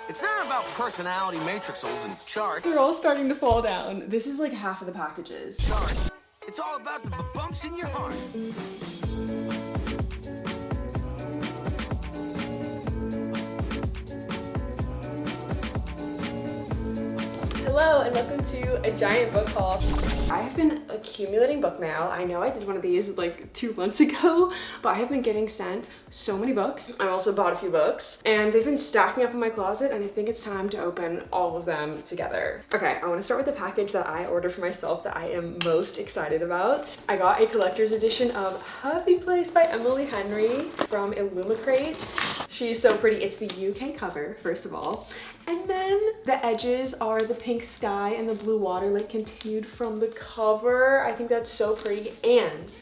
It's not about personality matrixels and charts. They're all starting to fall down. This is like half of the packages. Charts. It's all about the bumps in your heart. Hello and welcome to a giant book haul. I have been accumulating book mail. I know I did one of these like 2 months ago, but I have been getting sent so many books. I also bought a few books and they've been stacking up in my closet and I think it's time to open all of them together. Okay, I want to start with the package that I ordered for myself that I am most excited about. I got a collector's edition of Happy Place by Emily Henry from Illumicrate. She's so pretty. It's the UK cover, first of all. And then the edges are the pink sky and the blue water like continued from the cover. I think that's so pretty. And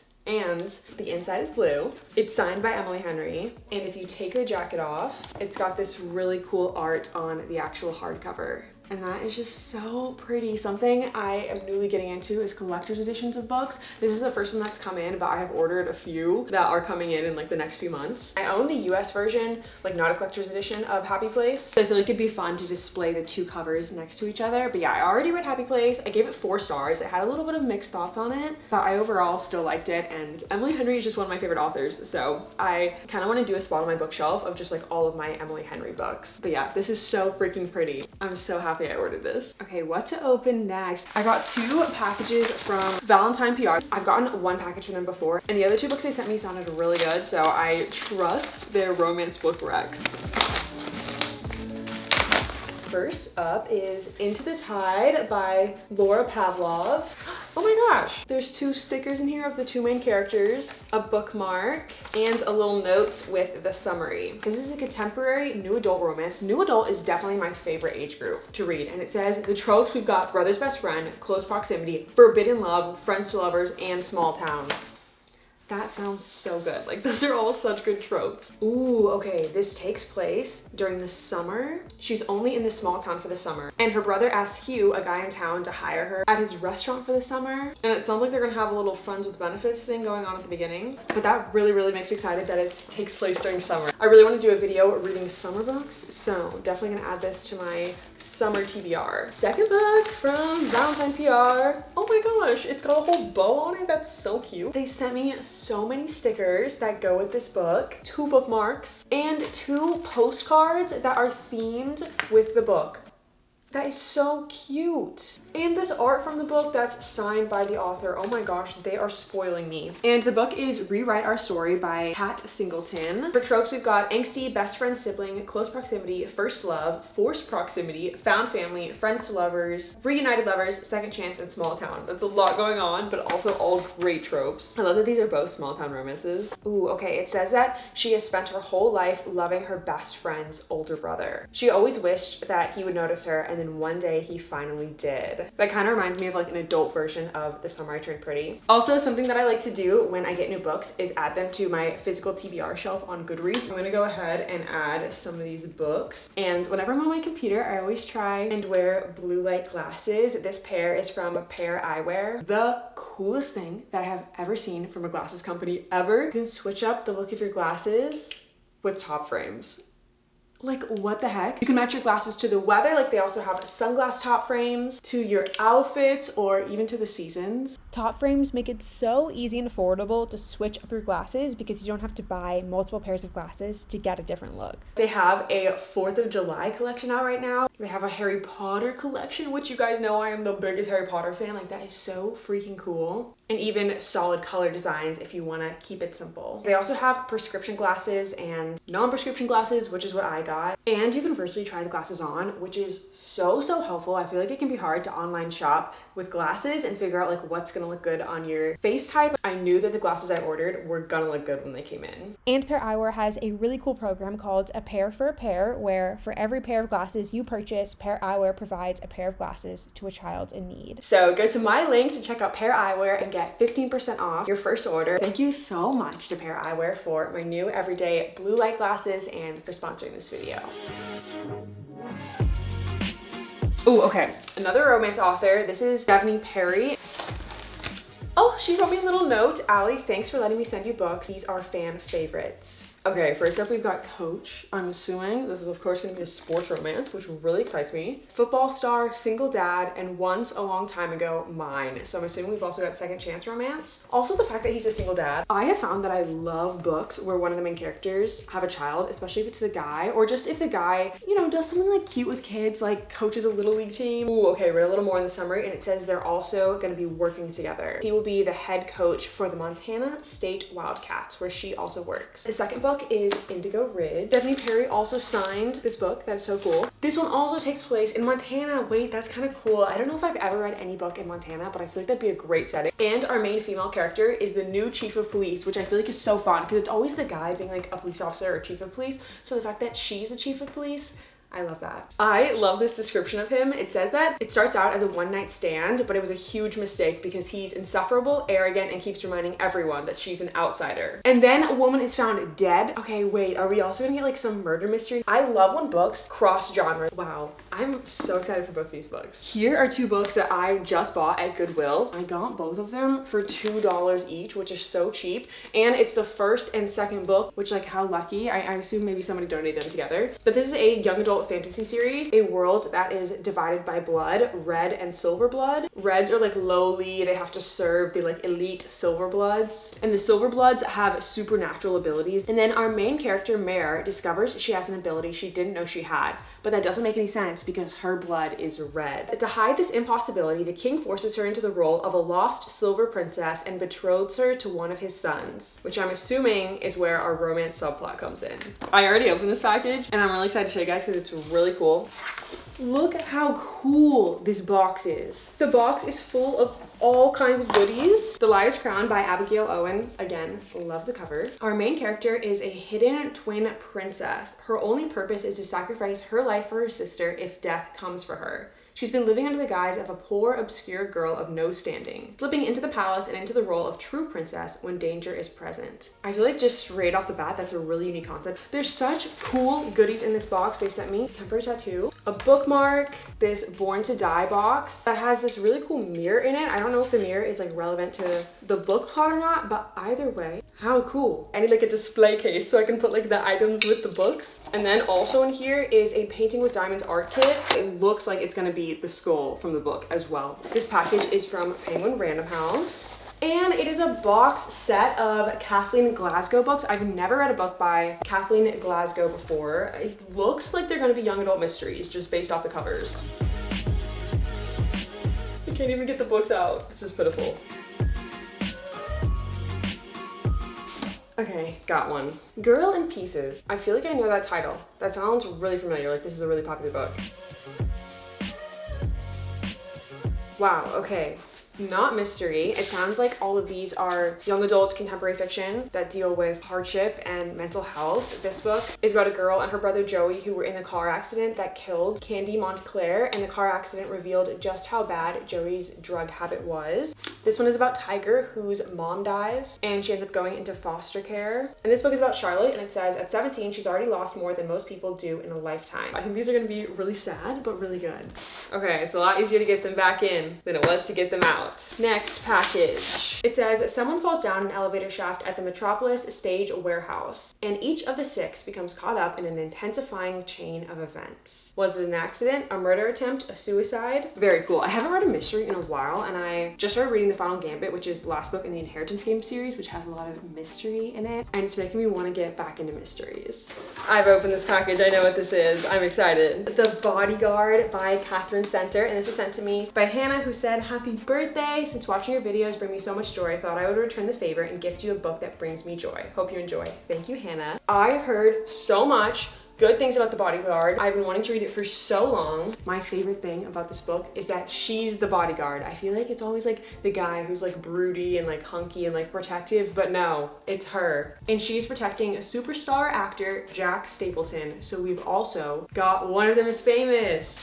the inside is blue. It's signed by Emily Henry. And if you take the jacket off, it's got this really cool art on the actual hardcover. And that is just so pretty. Something I am newly getting into is collector's editions of books. This is the first one that's come in, but I have ordered a few that are coming in like the next few months. I own the US version, like not a collector's edition of Happy Place. So I feel like it'd be fun to display the two covers next to each other. But yeah, I already read Happy Place. I gave it 4 stars. It had a little bit of mixed thoughts on it, but I overall still liked it. And Emily Henry is just one of my favorite authors. So I kind of want to do a spot on my bookshelf of just like all of my Emily Henry books. But yeah, this is so freaking pretty. I'm so happy I ordered this. Okay, what to open next? I got 2 packages from Valentine PR. I've gotten 1 package from them before, and the other 2 books they sent me sounded really good, so I trust their romance book recs. First up is Into the Tide by Laura Pavlov. Oh my gosh, there's 2 stickers in here of the 2 main characters, a bookmark, and a little note with the summary. This is a contemporary new adult romance. New adult is definitely my favorite age group to read, and it says the tropes we've got: brother's best friend, close proximity, forbidden love, friends to lovers, and small town. That sounds so good. Like, those are all such good tropes. Ooh, okay, this takes place during the summer. She's only in this small town for the summer, and her brother asks Hugh, a guy in town, to hire her at his restaurant for the summer. And it sounds like they're gonna have a little friends with benefits thing going on at the beginning. But that really, really makes me excited that it takes place during summer. I really want to do a video reading summer books, so definitely gonna add this to my summer TBR. Second book from Valentine PR. Oh my gosh, it's got a whole bow on it. That's so cute. They sent me so many stickers that go with this book, 2 bookmarks, and 2 postcards that are themed with the book. That is so cute. And this art from the book that's signed by the author. Oh my gosh, they are spoiling me. And the book is Rewrite Our Story by Kat Singleton. For tropes, we've got angsty, best friend, sibling, close proximity, first love, forced proximity, found family, friends to lovers, reunited lovers, second chance, and small town. That's a lot going on, but also all great tropes. I love that these are both small town romances. Ooh, okay, it says that she has spent her whole life loving her best friend's older brother. She always wished that he would notice her, and then one day he finally did. That kind of reminds me of like an adult version of The Summer I Turned Pretty. Also, something that I like to do when I get new books is add them to my physical TBR shelf on Goodreads. I'm gonna go ahead and add some of these books. And whenever I'm on my computer, I always try and wear blue light glasses. This pair is from Pair Eyewear. The coolest thing that I have ever seen from a glasses company ever. You can switch up the look of your glasses with top frames. Like, what the heck? You can match your glasses to the weather. Like, they also have sunglass top frames, to your outfits, or even to the seasons. Top frames make it so easy and affordable to switch up your glasses because you don't have to buy multiple pairs of glasses to get a different look. They have a 4th of July collection out right now. They have a Harry Potter collection, which you guys know I am the biggest Harry Potter fan. Like, that is so freaking cool. And even solid color designs if you want to keep it simple. They also have prescription glasses and non-prescription glasses, which is what I got. And you can virtually try the glasses on, which is so helpful. I feel like it can be hard to online shop with glasses and figure out like what's gonna look good on your face type. I knew that the glasses I ordered were gonna look good when they came in. And Pair Eyewear has a really cool program called A Pair for a Pair, where for every pair of glasses you purchase, Pair Eyewear provides a pair of glasses to a child in need. So go to my link to check out Pair Eyewear and get 15% off your first order. Thank you so much to Pair Eyewear for my new everyday blue light glasses and for sponsoring this video. Oh, okay. Another romance author. This is Stephanie Perry. Oh, she wrote me a little note. Ali, thanks for letting me send you books. These are fan favorites. Okay, first up we've got Coach. I'm assuming this is of course gonna be a sports romance, which really excites me. Football star, single dad, and once a long time ago, mine. So I'm assuming we've also got second chance romance. Also the fact that he's a single dad. I have found that I love books where one of the main characters have a child, especially if it's the guy, or just if the guy, you know, does something like cute with kids, like coaches a little league team. Ooh, okay, read a little more in the summary, and it says they're also gonna be working together. He will be the head coach for the Montana State Wildcats, where she also works. The second book is Indigo Ridge. Stephanie Perry also signed this book. That's so cool. This one also takes place in Montana. Wait, that's kind of cool. I don't know if I've ever read any book in Montana, but I feel like that'd be a great setting. And our main female character is the new chief of police, which I feel like is so fun because it's always the guy being like a police officer or chief of police. So the fact that she's the chief of police, I love that. I love this description of him. It says that it starts out as a one-night stand, but it was a huge mistake because he's insufferable, arrogant, and keeps reminding everyone that she's an outsider. And then a woman is found dead. Okay, wait, are we also gonna get like some murder mystery? I love when books cross genres. Wow, I'm so excited for both these books. Here are two books that I just bought at Goodwill. I got both of them for $2 each, which is so cheap. And it's the first and second book, which like how lucky. I assume maybe somebody donated them together. But this is a young adult fantasy series, a world that is divided by blood, red and silver blood. Reds are like lowly, they have to serve the like elite silver bloods, and the silver bloods have supernatural abilities. And then our main character Mare discovers she has an ability she didn't know she had, but that doesn't make any sense because her blood is red. To hide this impossibility, the king forces her into the role of a lost silver princess and betroths her to one of his sons, which I'm assuming is where our romance subplot comes in. I already opened this package and I'm really excited to show you guys because it's really cool. Look at how cool this box is. The box is full of all kinds of goodies. The Liar's Crown by Abigail Owen. Again, love the cover. Our main character is a hidden twin princess. Her only purpose is to sacrifice her life for her sister if death comes for her. She's been living under the guise of a poor, obscure girl of no standing, slipping into the palace and into the role of true princess when danger is present. I feel like just straight off the bat, that's a really unique concept. There's such cool goodies in this box. They sent me a temporary tattoo, a bookmark, this Born to Die box that has this really cool mirror in it. I don't know if the mirror is like relevant to the book plot or not, but either way, how cool. I need like a display case so I can put like the items with the books. And then also in here is a Painting with Diamonds art kit. It looks like it's gonna be the skull from the book as well. This package is from Penguin Random House. And it is a box set of Kathleen Glasgow books. I've never read a book by Kathleen Glasgow before. It looks like they're gonna be young adult mysteries just based off the covers. I can't even get the books out. This is pitiful. Okay, got one. Girl in Pieces. I feel like I know that title. That sounds really familiar, like this is a really popular book. Wow, okay. Not mystery. It sounds like all of these are young adult contemporary fiction that deal with hardship and mental health. This book is about a girl and her brother Joey who were in a car accident that killed Candy Montclair, and the car accident revealed just how bad Joey's drug habit was. This one is about Tiger, whose mom dies and she ends up going into foster care. And this book is about Charlotte, and it says at 17 she's already lost more than most people do in a lifetime. I think these are gonna be really sad but really good. Okay, it's a lot easier to get them back in than it was to get them out. Next package. It says someone falls down an elevator shaft at the Metropolis Stage Warehouse, and each of the 6 becomes caught up in an intensifying chain of events. Was it an accident, a murder attempt, a suicide? Very cool. I haven't read a mystery in a while, and I just started reading The Final Gambit, which is the last book in the Inheritance Game series, which has a lot of mystery in it, and it's making me want to get back into mysteries. I've opened this package. I know what this is. I'm excited. The Bodyguard by Catherine Center, and this was sent to me by Hannah, who said, "Happy birthday. Since watching your videos bring me so much joy, I thought I would return the favor and gift you a book that brings me joy. Hope you enjoy." Thank you, Hannah. I've heard so much good things about The Bodyguard. I've been wanting to read it for so long. My favorite thing about this book is that she's the bodyguard. I feel like it's always like the guy who's like broody and like hunky and like protective, but no, it's her. And she's protecting a superstar actor, Jack Stapleton. So we've also got one of them is famous.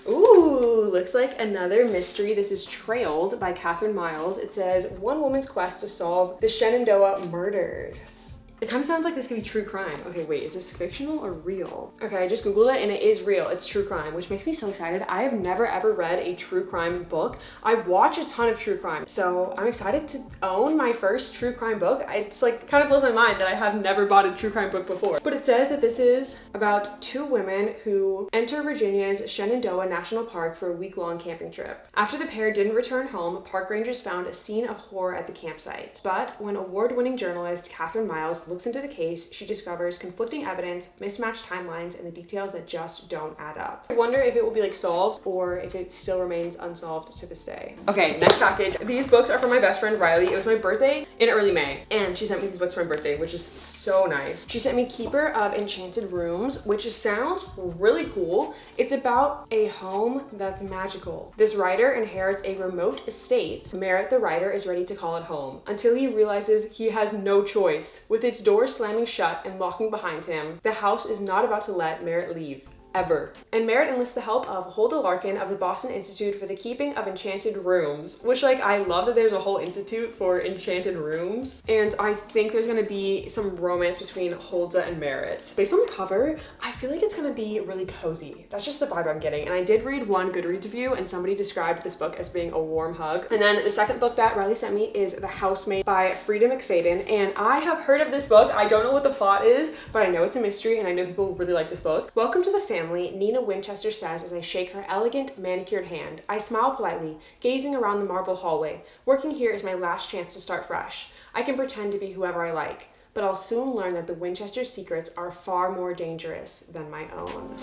Ooh, looks like another mystery. This is Trailed by Catherine Miles. It says one woman's quest to solve the Shenandoah murders. It kind of sounds like this could be true crime. Okay, wait, is this fictional or real? Okay, I just Googled it and it is real. It's true crime, which makes me so excited. I have never ever read a true crime book. I watch a ton of true crime, so I'm excited to own my first true crime book. It's like kind of blows my mind that I have never bought a true crime book before. But it says that this is about two women who enter Virginia's Shenandoah National Park for a week-long camping trip. After the pair didn't return home, park rangers found a scene of horror at the campsite. But when award-winning journalist Catherine Miles looks into the case, she discovers conflicting evidence, mismatched timelines, and the details that just don't add up. I wonder if it will be like solved or if it still remains unsolved to this day. Okay, next package. These books are from my best friend Riley. It was my birthday in early May, and she sent me these books for my birthday, which is so nice. She sent me Keeper of Enchanted Rooms, which sounds really cool. It's about a home that's magical. This writer inherits a remote estate. Merritt, the writer, is ready to call it home until he realizes he has no choice. With its doors slamming shut and locking behind him, the house is not about to let Merritt leave. Ever. And Merritt enlists the help of Huldah Larkin of the Boston Institute for the Keeping of Enchanted Rooms, which like I love that there's a whole institute for enchanted rooms. And I think there's gonna be some romance between Huldah and Merritt. Based on the cover, I feel like it's gonna be really cozy. That's just the vibe I'm getting. And I did read one Goodreads review and somebody described this book as being a warm hug. And then the second book that Riley sent me is The Housemaid by Frida McFadden. And I have heard of this book. I don't know what the plot is, but I know it's a mystery and I know people really like this book. Welcome to the family, Nina Winchester says as I shake her elegant, manicured hand. I smile politely, gazing around the marble hallway. Working here is my last chance to start fresh. I can pretend to be whoever I like, but I'll soon learn that the Winchester secrets are far more dangerous than my own.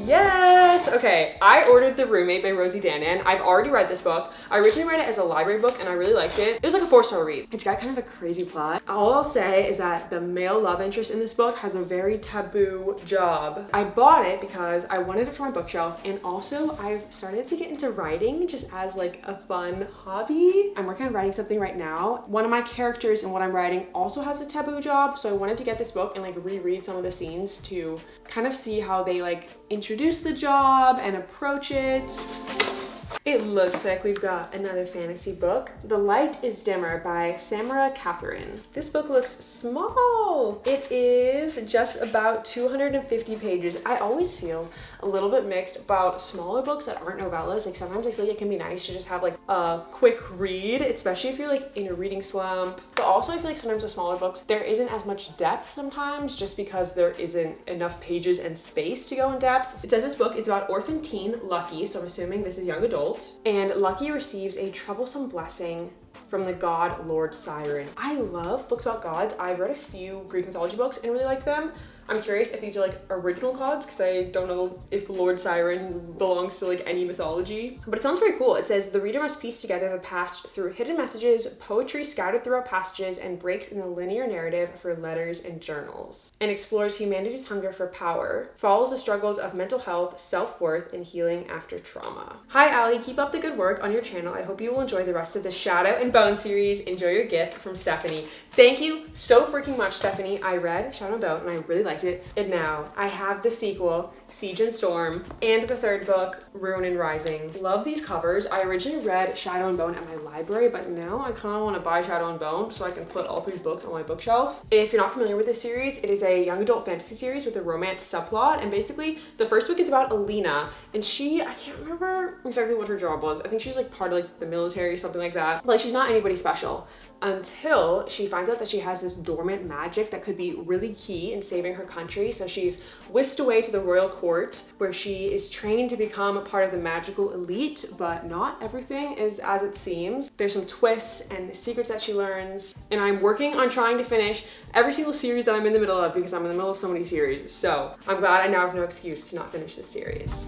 Yes! Okay, I ordered The Roommate by Rosie Danan. I've already read this book. I originally read it as a library book and I really liked it. It was like a 4-star read. It's got kind of a crazy plot. All I'll say is that the male love interest in this book has a very taboo job. I bought it because I wanted it for my bookshelf, and also I've started to get into writing just as like a fun hobby. I'm working on writing something right now. One of my characters in what I'm writing also has a taboo job, so I wanted to get this book and like reread some of the scenes to kind of see how they like introduce the job and approach it. It looks like we've got another fantasy book. The Light is Dimmer by Samara Catherine. This book looks small. It is just about 250 pages. I always feel a little bit mixed about smaller books that aren't novellas. Like sometimes I feel like it can be nice to just have like a quick read, especially if you're like in a reading slump. But also I feel like sometimes with smaller books, there isn't as much depth sometimes just because there isn't enough pages and space to go in depth. It says this book is about orphan teen Lucky, so I'm assuming this is young adult. And Lucky receives a troublesome blessing from the god Lord Siren. I love books about gods. I've read a few Greek mythology books and really like them. I'm curious if these are like original gods because I don't know if Lord Siren belongs to like any mythology, but it sounds very cool. It says the reader must piece together the past through hidden messages, poetry scattered throughout passages, and breaks in the linear narrative for letters and journals, and explores humanity's hunger for power, follows the struggles of mental health, self-worth, and healing after trauma. Hi Ali, keep up the good work on your channel. I hope you will enjoy the rest of the Shadow and Bone series. Enjoy your gift from Stephanie. Thank you so freaking much, Stephanie. I read Shadow and Bone and I really liked it. And now I have the sequel, Siege and Storm, and the third book, Ruin and Rising. Love these covers. I originally read Shadow and Bone at my library, but now I kind of want to buy Shadow and Bone so I can put all 3 books on my bookshelf. If you're not familiar with this series, it is a young adult fantasy series with a romance subplot. And basically the first book is about Alina, and I can't remember exactly what her job was. I think she's like part of like the military, something like that. But like she's not anybody special until she finds out that she has this dormant magic that could be really key in saving her country. So she's whisked away to the royal court where she is trained to become a part of the magical elite, but not everything is as it seems. There's some twists and secrets that she learns, and I'm working on trying to finish every single series that I'm in the middle of because I'm in the middle of so many series. So I'm glad I now have no excuse to not finish this series.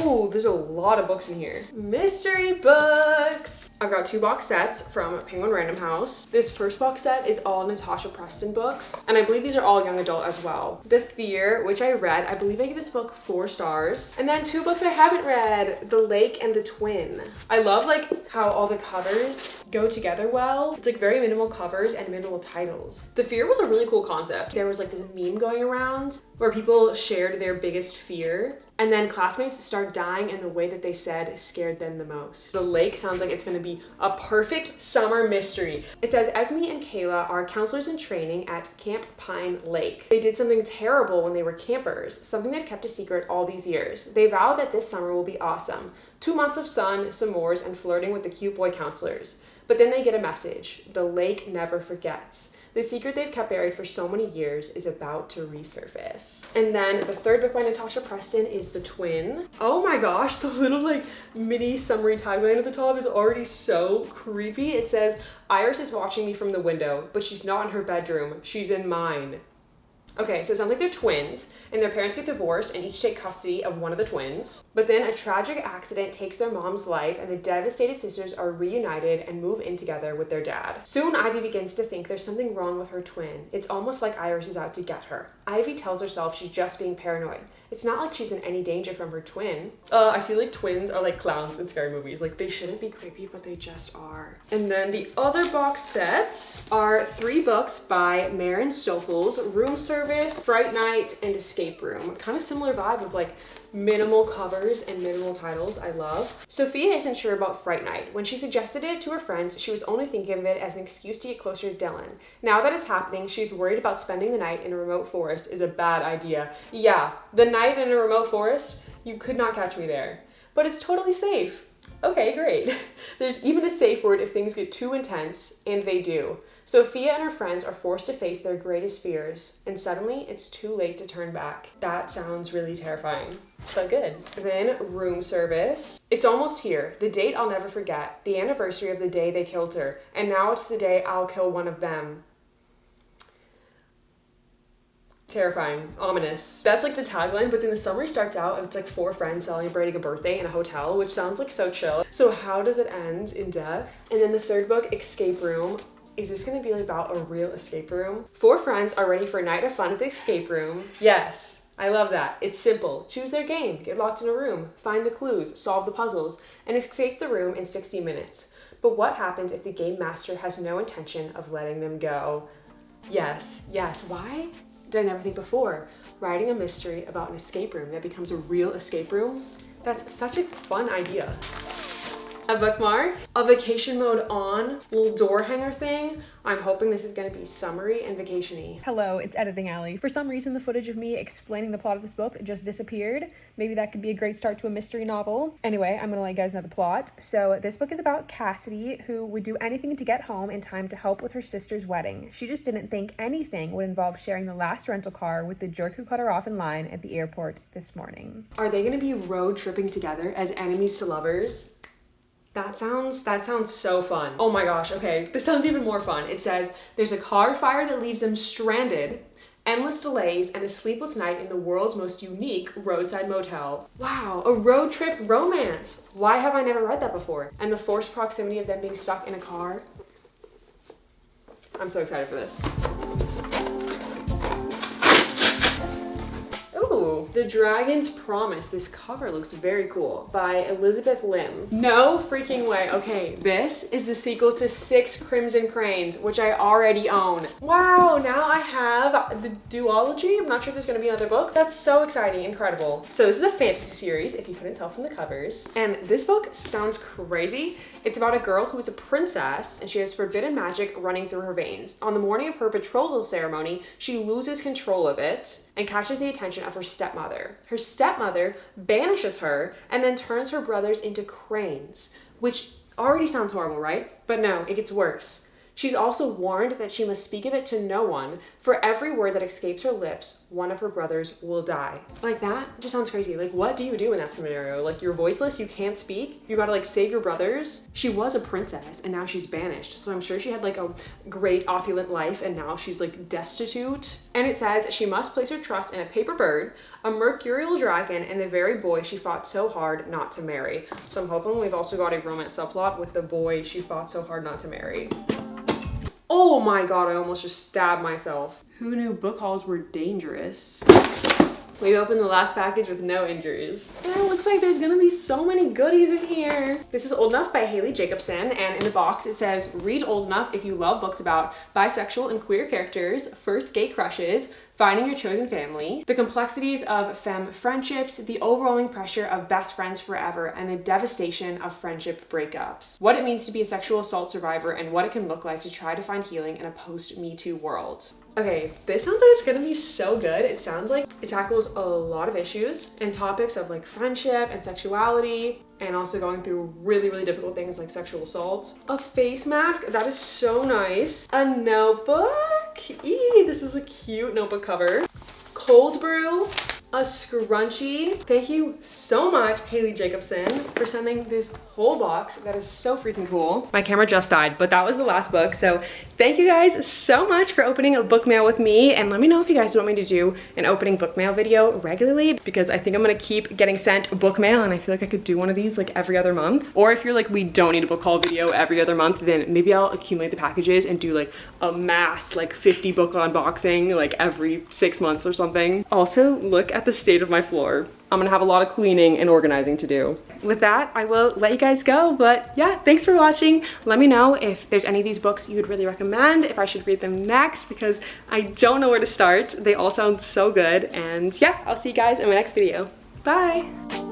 Oh, there's a lot of books in here. Mystery books. I've got 2 box sets from Penguin Random House. This first box set is all Natasha Preston books, and I believe these are all young adult as well. The Fear, which I read, I believe I gave this book 4 stars. And then 2 books I haven't read, The Lake and the Twin. I love like how all the covers go together well. It's like very minimal covers and minimal titles. The Fear was a really cool concept. There was like this meme going around where people shared their biggest fear, and then classmates start dying in the way that they said scared them the most. The Lake sounds like it's gonna be a perfect summer mystery. It says, Esme and Kayla are counselors in training at Camp Pine Lake. They did something terrible when they were campers, something they've kept a secret all these years. They vow that this summer will be awesome. 2 months of sun, s'mores, and flirting with the cute boy counselors. But then they get a message. The lake never forgets. The secret they've kept buried for so many years is about to resurface. And then the third book by Natasha Preston is The Twin. Oh my gosh, the little like mini summary tagline at the top is already so creepy. It says, Iris is watching me from the window, but she's not in her bedroom. She's in mine. Okay, so it sounds like they're twins, and their parents get divorced and each take custody of one of the twins. But then a tragic accident takes their mom's life, and the devastated sisters are reunited and move in together with their dad. Soon, Ivy begins to think there's something wrong with her twin. It's almost like Iris is out to get her. Ivy tells herself she's just being paranoid. It's not like she's in any danger from her twin. I feel like twins are like clowns in scary movies. Like, they shouldn't be creepy, but they just are. And then the other box set are 3 books by Maren Stoffels: Room Service, Fright Night, and Escape Room. Kind of similar vibe of like minimal covers and minimal titles. I love. Sophia isn't sure about Fright Night. When she suggested it to her friends, she was only thinking of it as an excuse to get closer to Dylan. Now that it's happening, she's worried about spending the night in a remote forest is a bad idea. Yeah, the night in a remote forest, you could not catch me there. But it's totally safe. Okay, great. There's even a safe word if things get too intense, and they do. Sophia and her friends are forced to face their greatest fears, and suddenly it's too late to turn back. That sounds really terrifying, but good. Then Room Service. It's almost here. The date I'll never forget. The anniversary of the day they killed her. And now it's the day I'll kill one of them. Terrifying. Ominous. That's like the tagline, but then the summary starts out and it's like 4 friends celebrating a birthday in a hotel, which sounds like so chill. So how does it end in death? And then the third book, Escape Room. Is this gonna be about a real escape room? 4 friends are ready for a night of fun at the escape room. Yes, I love that. It's simple. Choose their game, get locked in a room, find the clues, solve the puzzles, and escape the room in 60 minutes. But what happens if the game master has no intention of letting them go? Yes, why did I never think before? Writing a mystery about an escape room that becomes a real escape room? That's such a fun idea. A bookmark, a vacation mode on, little door hanger thing. I'm hoping this is gonna be summery and vacation-y. Hello, it's Editing Alley. For some reason, the footage of me explaining the plot of this book just disappeared. Maybe that could be a great start to a mystery novel. Anyway, I'm gonna let you guys know the plot. So this book is about Cassidy, who would do anything to get home in time to help with her sister's wedding. She just didn't think anything would involve sharing the last rental car with the jerk who cut her off in line at the airport this morning. Are they gonna be road tripping together as enemies to lovers? That sounds so fun. Oh my gosh, okay, this sounds even more fun. It says, there's a car fire that leaves them stranded, endless delays, and a sleepless night in the world's most unique roadside motel. Wow, a road trip romance. Why have I never read that before? And the forced proximity of them being stuck in a car. I'm so excited for this. Ooh, The Dragon's Promise. This cover looks very cool. By Elizabeth Lim. No freaking way. Okay, this is the sequel to 6 Crimson Cranes, which I already own. Wow, now I have the duology. I'm not sure if there's gonna be another book. That's so exciting, incredible. So this is a fantasy series, if you couldn't tell from the covers. And this book sounds crazy. It's about a girl who is a princess and she has forbidden magic running through her veins. On the morning of her betrothal ceremony, she loses control of it and catches the attention of her stepmother. Her stepmother banishes her and then turns her brothers into cranes, which already sounds horrible, right? But no, it gets worse. She's also warned that she must speak of it to no one. For every word that escapes her lips, one of her brothers will die. Like, that just sounds crazy. Like, what do you do in that scenario? Like, you're voiceless, you can't speak, you gotta like save your brothers. She was a princess and now she's banished. So I'm sure she had like a great opulent life and now she's like destitute. And it says she must place her trust in a paper bird, a mercurial dragon, and the very boy she fought so hard not to marry. So I'm hoping we've also got a romance subplot with the boy she fought so hard not to marry. Oh my god, I almost just stabbed myself. Who knew book hauls were dangerous? We opened the last package with no injuries. And it looks like there's gonna be so many goodies in here. This is Old Enough by Haley Jacobson, and in the box it says, read Old Enough if you love books about bisexual and queer characters, first gay crushes, finding your chosen family, the complexities of femme friendships, the overwhelming pressure of best friends forever, and the devastation of friendship breakups. What it means to be a sexual assault survivor and what it can look like to try to find healing in a post-Me Too world. Okay, this sounds like it's gonna be so good. It sounds like it tackles a lot of issues and topics of like friendship and sexuality, and also going through really, really difficult things like sexual assault. A face mask, that is so nice. A notebook, this is a cute notebook cover. Cold brew, a scrunchie. Thank you so much, Haley Jacobson, for sending this whole box. That is so freaking cool. My camera just died, but that was the last book. So thank you guys so much for opening a book mail with me, and let me know if you guys want me to do an opening book mail video regularly, because I think I'm gonna keep getting sent book mail, and I feel like I could do one of these like every other month. Or if you're like, we don't need a book haul video every other month, then maybe I'll accumulate the packages and do like a mass like 50 book unboxing like every 6 months or something. Also, look at the state of my floor. I'm gonna have a lot of cleaning and organizing to do. With that, I will let you guys go, but yeah, thanks for watching. Let me know if there's any of these books you would really recommend, if I should read them next, because I don't know where to start. They all sound so good, and yeah, I'll see you guys in my next video. Bye!